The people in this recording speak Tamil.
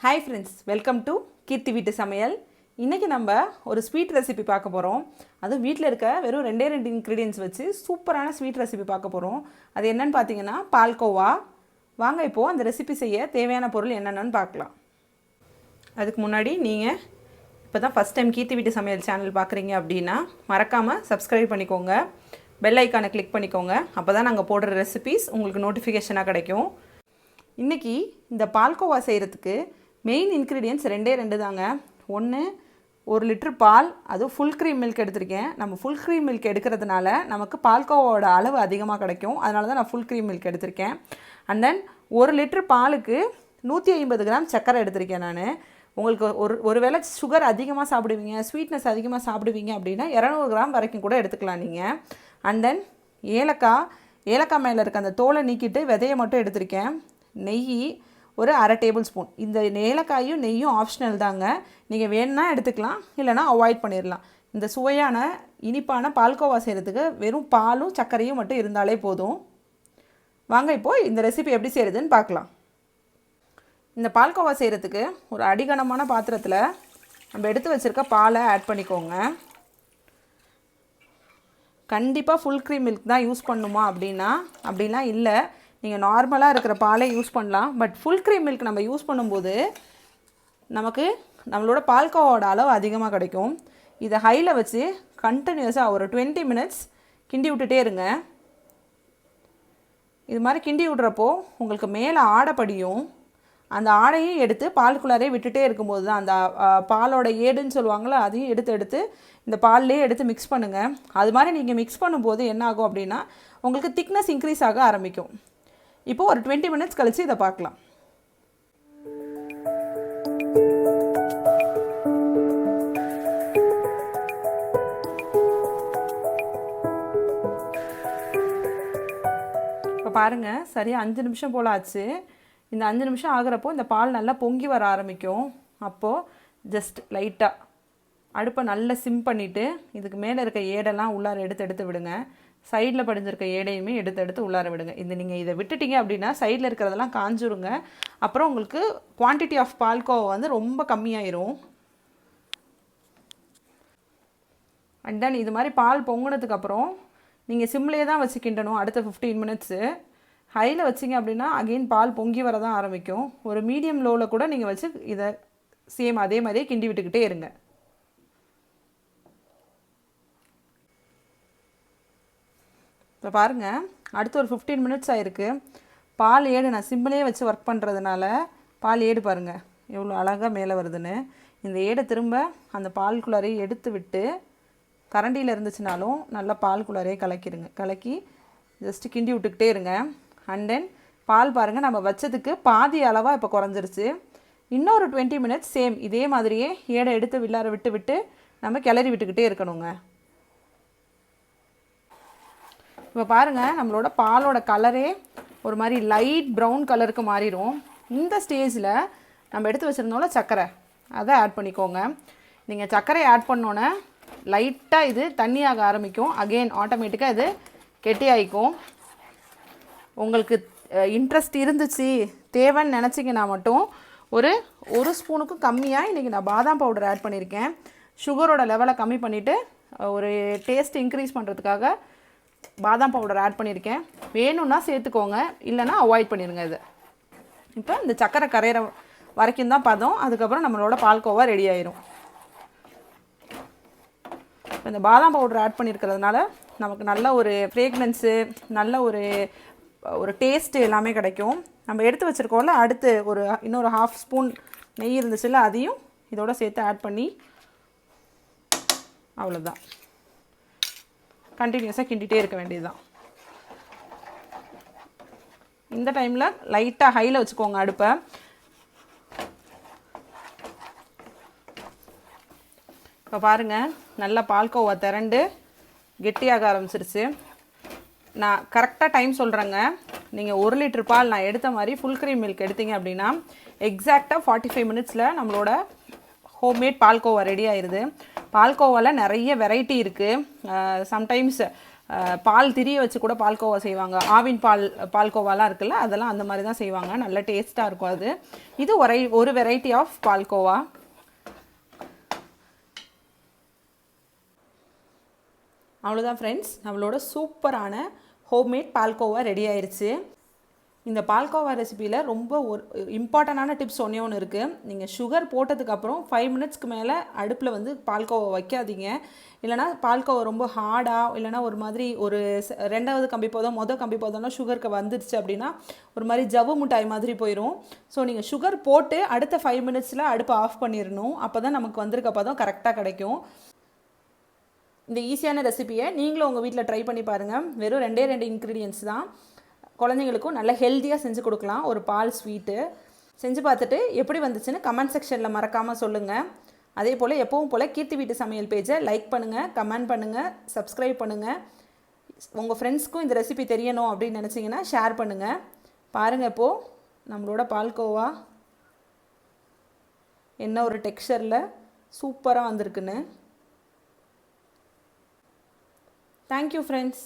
Hi friends, welcome to கீர்த்தி வீட்டு சமையல். இன்னைக்கு நம்ம ஒரு ஸ்வீட் ரெசிபி பார்க்க போறோம். அது வீட்ல இருக்க வெறும் ரெண்டே இன்கிரிடியன்ட்ஸ் வச்சு சூப்பரான ஸ்வீட் ரெசிபி பார்க்க போறோம். அது என்னன்னு பாத்தீங்கன்னா பால்கோவா. வாங்க இப்போ அந்த ரெசிபி செய்ய தேவையான பொருள் என்னென்னன்னு பார்க்கலாம். அதுக்கு முன்னாடி நீங்க இப்போதான் ஃபர்ஸ்ட் டைம் கீர்த்தி வீட்டு சமையல் சேனல் பார்க்குறீங்க அப்படின்னா மறக்காம சப்ஸ்கிரைப் பண்ணிக்கோங்க. பெல் ஐகானை கிளிக் பண்ணிக்கோங்க. அப்பதான் நாங்க போடுற ரெசிபீஸ் உங்களுக்கு நோட்டிஃபிகேஷனா கிடைக்கும். இன்னைக்கு இந்த பால்கோவா செய்கிறதுக்கு மெயின் இன்க்ரீடியன்ட்ஸ் ரெண்டு தாங்க. ஒன்று 1 லிட்டர் பால், அது ஃபுல் க்ரீம் மில்க் எடுத்திருக்கேன். நம்ம ஃபுல் க்ரீம் மில்க் எடுக்கிறதுனால நமக்கு பால்கோவாவோட அளவு அதிகமாக கிடைக்கும். அதனால தான் நான் ஃபுல் க்ரீம் மில்க் எடுத்திருக்கேன். அண்ட் தென் 1 லிட்டர் பாலுக்கு 150 கிராம் சர்க்கரை எடுத்திருக்கேன் நான். உங்களுக்கு ஒருவேளை சுகர் அதிகமாக சாப்பிடுவீங்க, ஸ்வீட்னஸ் அதிகமாக சாப்பிடுவீங்க அப்படின்னா 200 கிராம் வரைக்கும் கூட எடுத்துக்கலாம் நீங்கள். அண்ட் தென் ஏலக்காய் மேலே இருக்க அந்த தோலை நீக்கிட்டு விதையை மட்டும் எடுத்திருக்கேன். நெய் ஒரு 1/2 டேபிள் ஸ்பூன். இந்த ஏலக்காயும் நெய்யும் ஆப்ஷனல் தாங்க. நீங்கள் வேணும்னா எடுத்துக்கலாம், இல்லைனா அவாய்ட் பண்ணிடலாம். இந்த சுவையான இனிப்பான பால்கோவா செய்கிறதுக்கு வெறும் பாலும் சர்க்கரையும் மட்டும் இருந்தாலே போதும். வாங்க இப்போது இந்த ரெசிபி எப்படி செய்கிறதுன்னு பார்க்கலாம். இந்த பால்கோவா செய்கிறதுக்கு ஒரு அடிகனமான பாத்திரத்தில் நம்ம எடுத்து வச்சுருக்க பாலை ஆட் பண்ணிக்கோங்க. கண்டிப்பாக ஃபுல் க்ரீம் மில்க் தான் யூஸ் பண்ணணுமா அப்படிலாம் இல்லை. நீங்கள் நார்மலாக இருக்கிற பாலை யூஸ் பண்ணலாம். பட் ஃபுல் க்ரீம் மில்க் நம்ம யூஸ் பண்ணும்போது நம்மளோட பால்கோவாவோட அளவு அதிகமாக கிடைக்கும். இதை ஹையில் வச்சு கண்டினியூஸாக ஒரு 20 மினிட்ஸ் கிண்டி விட்டுட்டே இருங்க. இது மாதிரி கிண்டி விட்றப்போ உங்களுக்கு மேலே ஆடை படியும். அந்த ஆடையும் எடுத்து பாலுக்குள்ளாரே விட்டுட்டே இருக்கும்போது தான் அந்த பாலோட ஏடுன்னு சொல்லுவாங்களோ அதையும் எடுத்து இந்த பால்லேயே எடுத்து மிக்ஸ் பண்ணுங்கள். அது மாதிரி நீங்கள் மிக்ஸ் பண்ணும்போது என்ன ஆகும் அப்படின்னா உங்களுக்கு திக்னஸ் இன்க்ரீஸ் ஆக ஆரம்பிக்கும். இப்போது ஒரு 20 மினிட்ஸ் கழித்து இதை பார்க்கலாம். இப்போ பாருங்கள், சரியாக 5 நிமிஷம் போல் ஆச்சு. இந்த 5 நிமிஷம் ஆகிறப்போ இந்த பால் நல்லா பொங்கி வர ஆரம்பிக்கும். அப்போது ஜஸ்ட் லைட்டாக அடுப்பை நல்லா சிம் பண்ணிவிட்டு இதுக்கு மேலே இருக்க ஏடெல்லாம் உள்ளார எடுத்து விடுங்க. சைடில் படிஞ்சிருக்க ஏடையுமே எடுத்து உள்ளார விடுங்க. நீங்கள் இதை விட்டுட்டீங்க அப்படின்னா சைடில் இருக்கிறதெல்லாம் காஞ்சுருங்க. அப்புறம் உங்களுக்கு குவான்டிட்டி ஆஃப் பால்கோவா வந்து ரொம்ப கம்மியாயிரும். அண்ட் தென் இது மாதிரி பால் பொங்கினதுக்கப்புறம் நீங்கள் சிம்லேயே தான் வச்சு கிண்டணும். அடுத்த 15 மினிட்ஸு ஹையில் வச்சிங்க அப்படின்னா அகெயின் பால் பொங்கி வர தான் ஆரம்பிக்கும். ஒரு மீடியம் லோவில் கூட நீங்கள் வச்சு இதை சேம் அதே மாதிரியே கிண்டி விட்டுக்கிட்டே இருங்க. இப்போ பாருங்கள், அடுத்து ஒரு 15 மினிட்ஸ் ஆகிருக்கு. பால் ஏடு நான் சிம்பிளே வச்சு ஒர்க் பண்ணுறதுனால பால் ஏடு பாருங்கள் எவ்வளோ அழகாக மேலே வருதுன்னு. இந்த ஏடை திரும்ப அந்த பால்குள்ளாரையே எடுத்து விட்டு கரண்டியில் இருந்துச்சுனாலும் நல்லா பால்குள்ளாரையே கலக்கி ஜஸ்ட்டு கிண்டி விட்டுக்கிட்டே இருங்க. அண்ட் தென் பால் பாருங்கள் நம்ம வச்சதுக்கு பாதி அளவாக இப்போ குறைஞ்சிருச்சு. இன்னொரு 20 மினிட்ஸ் சேம் இதே மாதிரியே ஏடை எடுத்து வில்லார விட்டு நம்ம கிளறி விட்டுக்கிட்டே இருக்கணுங்க. இப்போ பாருங்கள், நம்மளோட பாலோட கலரே ஒரு மாதிரி லைட் ப்ரௌன் கலருக்கு மாறிடும். இந்த ஸ்டேஜில் நம்ம எடுத்து வச்சுருந்தோம்ல சர்க்கரை, அதை ஆட் பண்ணிக்கோங்க. நீங்கள் சர்க்கரை ஆட் பண்ணோன்னே லைட்டாக இது தண்ணியாக ஆரம்பிக்கும். அகெயின் ஆட்டோமேட்டிக்காக இது கெட்டியாகிக்கும். உங்களுக்கு இன்ட்ரெஸ்ட் இருந்துச்சு தேவைன்னு நினச்சிங்கன்னா மட்டும் ஒரு ஸ்பூனுக்கும் கம்மியாக இன்றைக்கி நான் பாதாம் பவுடர் ஆட் பண்ணியிருக்கேன். சுகரோட லெவலை கம்மி பண்ணிவிட்டு ஒரு டேஸ்ட் இன்க்ரீஸ் பண்ணுறதுக்காக பாதாம் பவுடர் ஆட் பண்ணியிருக்கேன். வேணும்னா சேர்த்துக்கோங்க, இல்லைனா அவாய்ட் பண்ணிடுங்க. இது இப்போ இந்த சக்கரை கரையிற வரைக்கும் தான் பதம். அதுக்கப்புறம் நம்மளோட பால்கோவா ரெடி ஆயிரும். இப்போ இந்த பாதாம் பவுடர் ஆட் பண்ணியிருக்கிறதுனால நமக்கு நல்ல ஒரு ஃப்ரேக்ரன்ஸு, நல்ல ஒரு டேஸ்ட்டு எல்லாமே கிடைக்கும். நம்ம எடுத்து வச்சுருக்கோம்ல, அடுத்து இன்னொரு 1/2 ஸ்பூன் நெய் இருந்துச்சுல்ல, அதையும் இதோட சேர்த்து ஆட் பண்ணி அவ்வளோதான் கண்டினியூஸாக கிண்டிகிட்டே இருக்க வேண்டியதுதான். இந்த டைமில் லைட்டாக ஹையில் வச்சுக்கோங்க அடுப்பை. இப்போ பாருங்கள், நல்லா பால்கோவா திரண்டு கெட்டியாக ஆரம்பிச்சிருச்சு. நான் கரெக்டாக டைம் சொல்கிறேங்க. நீங்கள் 1 லிட்டர் பால் நான் எடுத்த மாதிரி ஃபுல் க்ரீம் மில்க் எடுத்தீங்க அப்படின்னா எக்ஸாக்டாக 45 மினிட்ஸில் நம்மளோட ஹோம்மேட் பால்கோவா ரெடி ஆயிடுது. பால்கோவாவில் நிறைய வெரைட்டி இருக்குது. சம்டைம்ஸ் பால் திரிய வச்சு கூட பால்கோவா செய்வாங்க. ஆவின் பால்கோவாலாம் இருக்குல்ல, அதெல்லாம் அந்த மாதிரி தான் செய்வாங்க. நல்ல டேஸ்ட்டாக இருக்கும் அது. இது ஒரு வெரைட்டி ஆஃப் பால்கோவா. அவ்வளோதான் ஃப்ரெண்ட்ஸ், நம்மளோட சூப்பரான ஹோம்மேட் பால்கோவா ரெடி ஆயிடுச்சு. இந்த பால்கோவா ரெசிப்பியில் ரொம்ப ஒரு இம்பார்ட்டண்டான டிப்ஸ் ஒன்று இருக்குது. நீங்கள் சுகர் போட்டதுக்கப்புறம் 5 மினிட்ஸ்க்கு மேலே அடுப்பில் வந்து பால்கோவா வைக்காதீங்க. இல்லைனா பால்கோவா ரொம்ப ஹார்டாக, இல்லைனா ஒரு மாதிரி ஒரு 2வது கம்பி போதும் கம்பி போதும்னா சுகருக்கு வந்துடுச்சு அப்படின்னா ஒரு மாதிரி ஜவ்வு மிட்டாய் மாதிரி போயிடும். ஸோ நீங்கள் சுகர் போட்டு அடுத்த 5 மினிட்ஸில் அடுப்பை ஆஃப் பண்ணிடணும். அப்போ தான் நமக்கு வந்திருக்க பதம் கரெக்டாக கிடைக்கும். இந்த ஈஸியான ரெசிப்பியை நீங்களும் உங்கள் வீட்டில் ட்ரை பண்ணி பாருங்கள். வெறும் 2 இன்க்ரீடியன்ஸ் தான். குழந்தைங்களுக்கும் நல்ல ஹெல்த்தியாக செஞ்சு கொடுக்கலாம். ஒரு பால் ஸ்வீட்டு செஞ்சு பார்த்துட்டு எப்படி வந்துச்சுன்னு கமெண்ட் செக்ஷனில் மறக்காமல் சொல்லுங்கள். அதே போல் எப்பவும் போல் கீர்த்தி வீட்டு சமையல் பேஜை லைக் பண்ணுங்கள், கமெண்ட் பண்ணுங்கள், சப்ஸ்கிரைப் பண்ணுங்கள். உங்கள் ஃப்ரெண்ட்ஸ்க்கும் இந்த ரெசிபி தெரியணும் அப்படின்னு நினச்சிங்கன்னா ஷேர் பண்ணுங்கள். பாருங்கள் இப்போது நம்மளோட பால்கோவா என்ன ஒரு டெக்ஸ்சரில் சூப்பராக வந்திருக்குன்னு. Thank you friends.